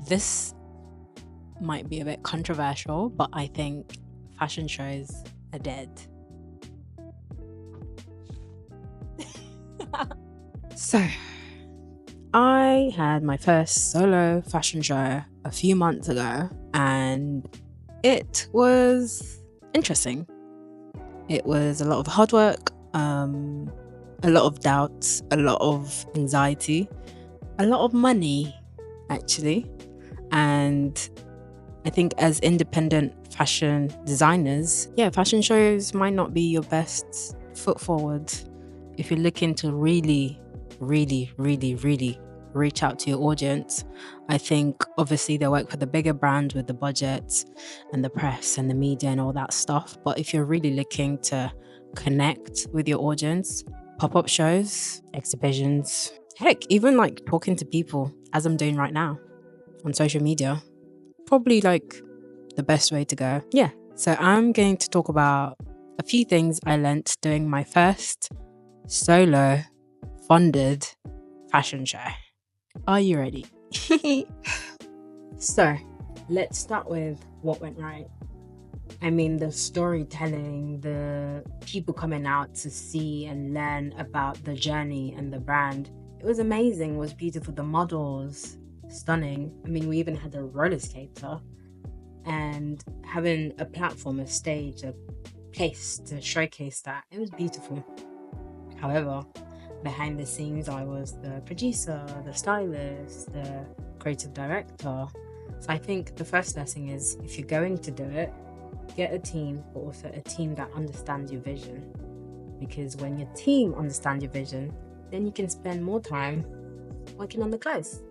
This might be a bit controversial, but I think fashion shows are dead. So, I had my first solo fashion show a few months ago, and it was interesting. It was a lot of hard work, a lot of doubts, a lot of anxiety, a lot of money, actually. And I think as independent fashion designers, yeah, fashion shows might not be your best foot forward if you're looking to really, really, really, really reach out to your audience. I think obviously they work for the bigger brands with the budgets and the press and the media and all that stuff. But if you're really looking to connect with your audience, pop-up shows, exhibitions, heck, even like talking to people as I'm doing right now on social media, probably like the best way to go. Yeah. So I'm going to talk about a few things I learnt doing my first solo funded fashion show. Are you ready? So let's start with what went right. I mean, the storytelling, the people coming out to see and learn about the journey and the brand. It was amazing. It was beautiful. The models, stunning. I mean, we even had a roller skater, and having a platform, a stage, a place to showcase that. It was beautiful. However, behind the scenes, I was the producer, the stylist, the creative director. So I think the first lesson is, if you're going to do it, get a team, but also a team that understands your vision. Because when your team understands your vision, then you can spend more time working on the clothes.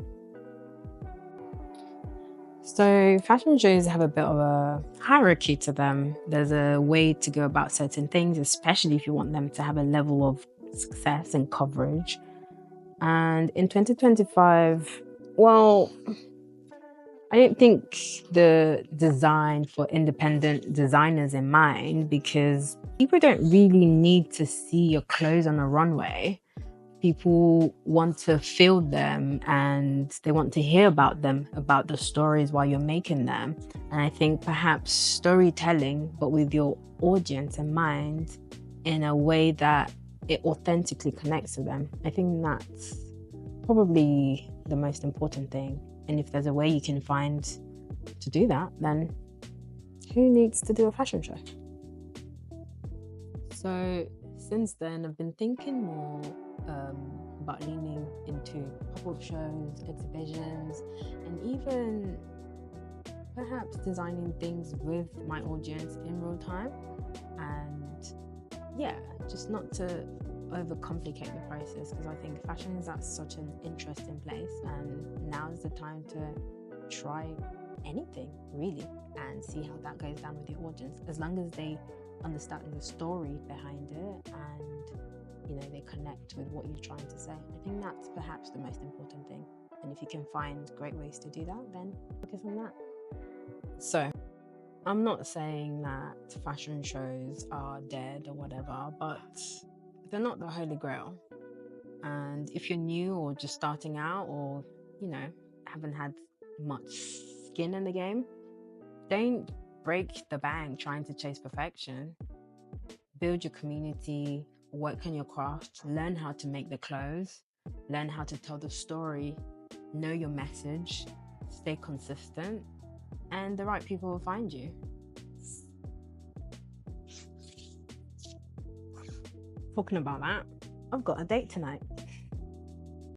So fashion shows have a bit of a hierarchy to them. There's a way to go about certain things, especially if you want them to have a level of success and coverage. And in 2025, well, I don't think the design for independent designers in mind, because people don't really need to see your clothes on a runway. People want to feel them and they want to hear about them, about the stories while you're making them. And I think perhaps storytelling, but with your audience in mind, in a way that it authentically connects to them. I think that's probably the most important thing. And if there's a way you can find to do that, then who needs to do a fashion show? So since then, I've been thinking more about leaning into pop-up shows, exhibitions, and even perhaps designing things with my audience in real time. And yeah, just not to overcomplicate the process, because I think fashion is at such an interesting place, and now is the time to try anything really and see how that goes down with your audience, as long as they understand the story behind it and they connect with what you're trying to say. I think that's perhaps the most important thing, and if you can find great ways to do that, then focus on that. So I'm not saying that fashion shows are dead or whatever, but they're not the holy grail. And if you're new or just starting out, or haven't had much skin in the game, don't break the bank trying to chase perfection. Build your community, work on your craft, learn how to make the clothes, learn how to tell the story, know your message, stay consistent, and the right people will find you. Talking about that, I've got a date tonight.